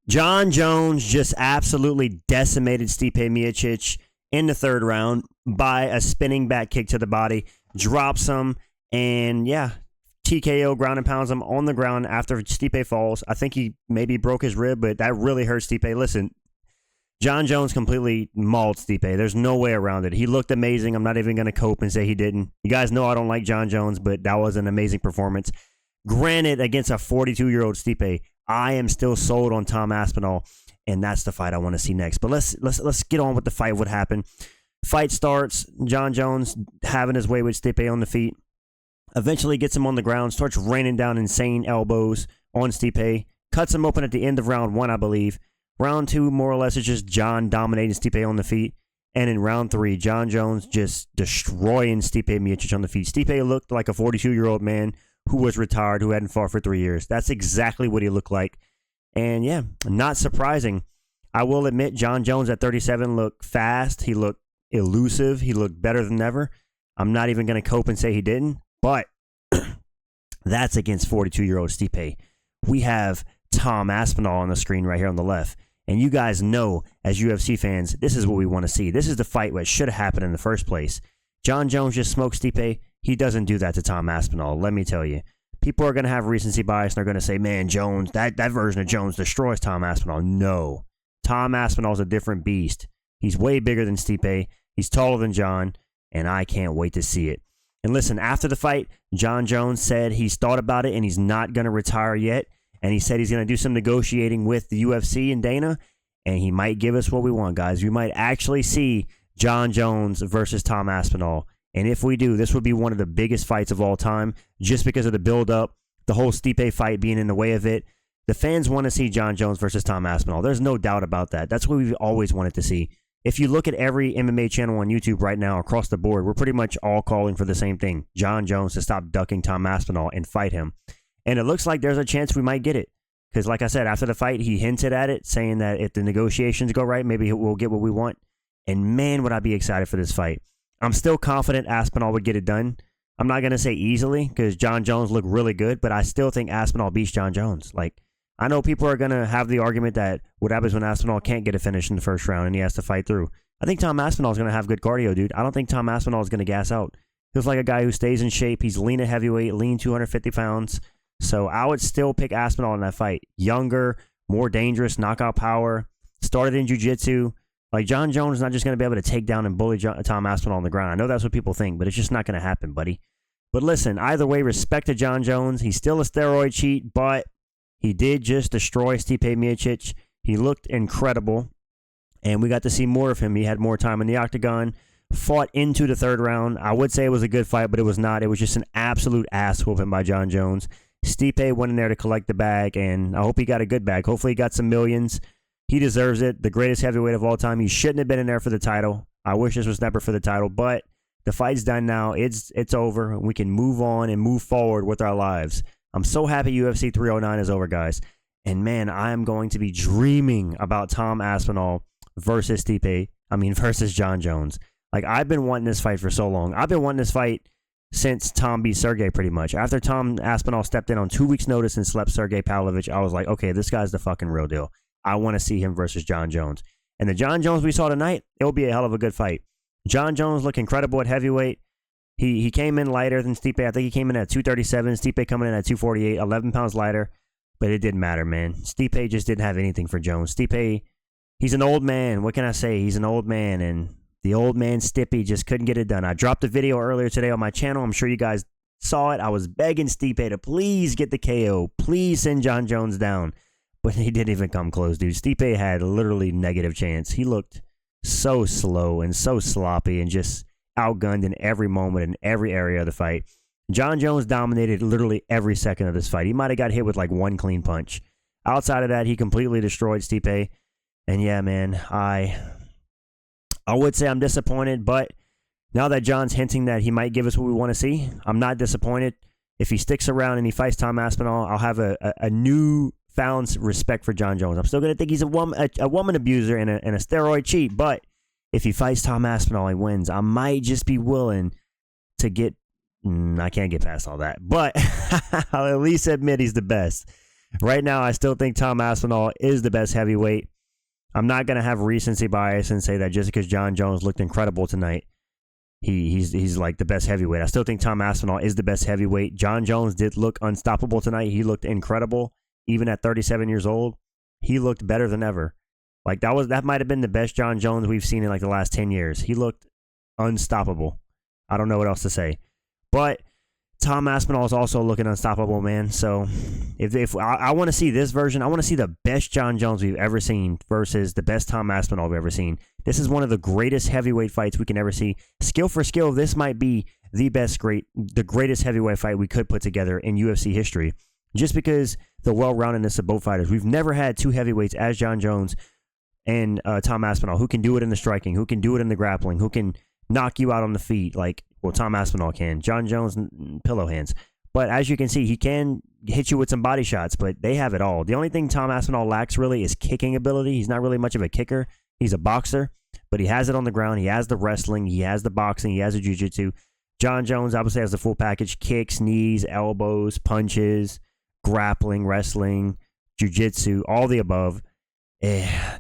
Jon Jones just absolutely decimated Stipe Miocic in the third round by a spinning back kick to the body, drops him, and yeah, TKO, ground and pounds him on the ground after Stipe falls. I think he maybe broke his rib, but that really hurt Stipe. Listen, Jon Jones completely mauled Stipe. There's no way around it. He looked amazing. I'm not even going to cope and say he didn't. You guys know I don't like Jon Jones, but that was an amazing performance. Granted, against a 42-year-old Stipe, I am still sold on Tom Aspinall, and that's the fight I want to see next. But let's get on with the fight. What happened? Fight starts. Jon Jones having his way with Stipe on the feet. Eventually gets him on the ground, starts raining down insane elbows on Stipe. Cuts him open at the end of round 1, I believe. Round 2, more or less, is just Jon dominating Stipe on the feet. And in round 3, Jon Jones just destroying Stipe Miocic on the feet. Stipe looked like a 42-year-old man who was retired, who hadn't fought for 3 years. That's exactly what he looked like. And yeah, not surprising. I will admit, Jon Jones at 37 looked fast. He looked elusive. He looked better than ever. I'm not even going to cope and say he didn't. But that's against 42-year-old Stipe. We have Tom Aspinall on the screen right here on the left. And you guys know, as UFC fans, this is what we want to see. This is the fight that should have happened in the first place. Jon Jones just smoked Stipe. He doesn't do that to Tom Aspinall, let me tell you. People are going to have recency bias, and they're going to say, man, Jones, that version of Jones destroys Tom Aspinall. No. Tom Aspinall's a different beast. He's way bigger than Stipe. He's taller than Jon, and I can't wait to see it. And listen, after the fight, Jon Jones said he's thought about it, and he's not going to retire yet. And he said he's going to do some negotiating with the UFC and Dana, and he might give us what we want, guys. We might actually see Jon Jones versus Tom Aspinall. And if we do, this would be one of the biggest fights of all time just because of the build-up, the whole Stipe fight being in the way of it. The fans want to see Jon Jones versus Tom Aspinall. There's no doubt about that. That's what we've always wanted to see. If you look at every MMA channel on YouTube right now across the board, we're pretty much all calling for the same thing. Jon Jones to stop ducking Tom Aspinall and fight him. And it looks like there's a chance we might get it. Because like I said, after the fight, he hinted at it, saying that if the negotiations go right, maybe we'll get what we want. And man, would I be excited for this fight. I'm still confident Aspinall would get it done. I'm not going to say easily because Jon Jones looked really good, but I still think Aspinall beats Jon Jones. Like, I know people are going to have the argument that what happens when Aspinall can't get a finish in the first round and he has to fight through. I think Tom Aspinall is going to have good cardio, dude. I don't think Tom Aspinall is going to gas out. He's like a guy who stays in shape. He's lean at heavyweight, lean 250 pounds. So I would still pick Aspinall in that fight. Younger, more dangerous, knockout power, started in jiu-jitsu. Like, Jon Jones is not just going to be able to take down and bully Tom Aspinall on the ground. I know that's what people think, but it's just not going to happen, buddy. But listen, either way, respect to Jon Jones. He's still a steroid cheat, but he did just destroy Stipe Miocic. He looked incredible, and we got to see more of him. He had more time in the octagon, fought into the third round. I would say it was a good fight, but it was not. It was just an absolute ass whooping by Jon Jones. Stipe went in there to collect the bag, and I hope he got a good bag. Hopefully he got some millions. He deserves it. The greatest heavyweight of all time. He shouldn't have been in there for the title. I wish this was never for the title, but the fight's done now. It's over. We can move on and move forward with our lives. I'm so happy UFC 309 is over, guys. And man, I am going to be dreaming about Tom Aspinall versus Jon Jones. Like, I've been wanting this fight for so long. I've been wanting this fight since Tom beat Sergey, pretty much. After Tom Aspinall stepped in on 2 weeks' notice and slept Sergey Pavlovich, I was like, okay, this guy's the fucking real deal. I want to see him versus Jon Jones. And the Jon Jones we saw tonight, it'll be a hell of a good fight. Jon Jones looked incredible at heavyweight. He came in lighter than Stipe. I think he came in at 237. Stipe coming in at 248, 11 pounds lighter. But it didn't matter, man. Stipe just didn't have anything for Jones. Stipe, he's an old man. What can I say? He's an old man. And the old man Stipe just couldn't get it done. I dropped a video earlier today on my channel. I'm sure you guys saw it. I was begging Stipe to please get the KO. Please send Jon Jones down. But he didn't even come close, dude. Stipe had literally negative chance. He looked so slow and so sloppy and just outgunned in every moment in every area of the fight. Jon Jones dominated literally every second of this fight. He might have got hit with like one clean punch. Outside of that, he completely destroyed Stipe. And yeah, man, I would say I'm disappointed, but now that Jon's hinting that he might give us what we want to see, I'm not disappointed. If he sticks around and he fights Tom Aspinall, I'll have a new found respect for Jon Jones. I'm still going to think he's a woman abuser and a steroid cheat, but if he fights Tom Aspinall and wins, I might just be willing to get... I can't get past all that, but I'll at least admit he's the best. Right now, I still think Tom Aspinall is the best heavyweight. I'm not going to have recency bias and say that just because Jon Jones looked incredible tonight, he's like the best heavyweight. I still think Tom Aspinall is the best heavyweight. Jon Jones did look unstoppable tonight. He looked incredible. Even at 37 years old, he looked better than ever. Like that might have been the best Jon Jones we've seen in like the last 10 years. He looked unstoppable. I don't know what else to say. But Tom Aspinall is also looking unstoppable, man. So if I want to see this version, I want to see the best Jon Jones we've ever seen versus the best Tom Aspinall we've ever seen. This is one of the greatest heavyweight fights we can ever see. Skill for skill, this might be the greatest heavyweight fight we could put together in UFC history. Just because the well-roundedness of both fighters. We've never had two heavyweights as Jon Jones and Tom Aspinall who can do it in the striking, who can do it in the grappling, who can knock you out on the feet like, well, Tom Aspinall can. Jon Jones, pillow hands. But as you can see, he can hit you with some body shots, but they have it all. The only thing Tom Aspinall lacks really is kicking ability. He's not really much of a kicker. He's a boxer, but he has it on the ground. He has the wrestling. He has the boxing. He has the jiu-jitsu. Jon Jones obviously has the full package: kicks, knees, elbows, punches, grappling, wrestling, jiu-jitsu, all the above.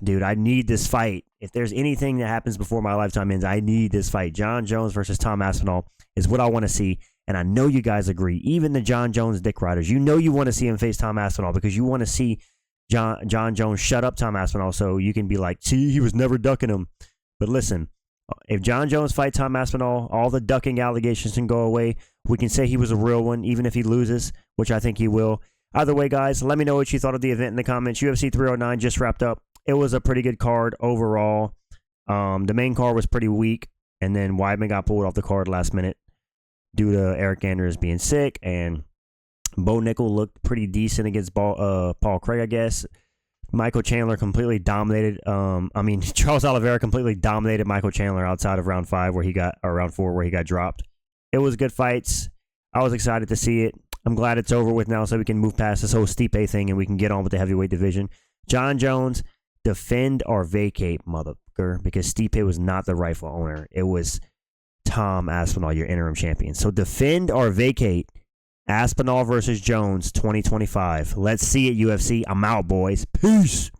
Dude, I need this fight. If there's anything that happens before my lifetime ends, I need this fight. Jon Jones versus Tom Aspinall is what I want to see, and I know you guys agree. Even the Jon Jones dick riders, you know you want to see him face Tom Aspinall because you want to see Jon Jones shut up Tom Aspinall so you can be like, see, he was never ducking him. But listen, if Jon Jones fights Tom Aspinall, all the ducking allegations can go away. We can say he was a real one, even if he loses, which I think he will. Either way, guys, let me know what you thought of the event in the comments. UFC 309 just wrapped up. It was a pretty good card overall. The main card was pretty weak, and then Weidman got pulled off the card last minute due to Eric Anders being sick, and Bo Nickel looked pretty decent against Paul Craig, I guess. Michael Chandler completely dominated. Charles Oliveira completely dominated Michael Chandler outside of round 4 where he got dropped. It was good fights. I was excited to see it. I'm glad it's over with now so we can move past this whole Stipe thing and we can get on with the heavyweight division. Jon Jones, defend or vacate, motherfucker, because Stipe was not the rightful owner. It was Tom Aspinall, your interim champion. So defend or vacate Aspinall versus Jones 2025. Let's see it, UFC. I'm out, boys. Peace.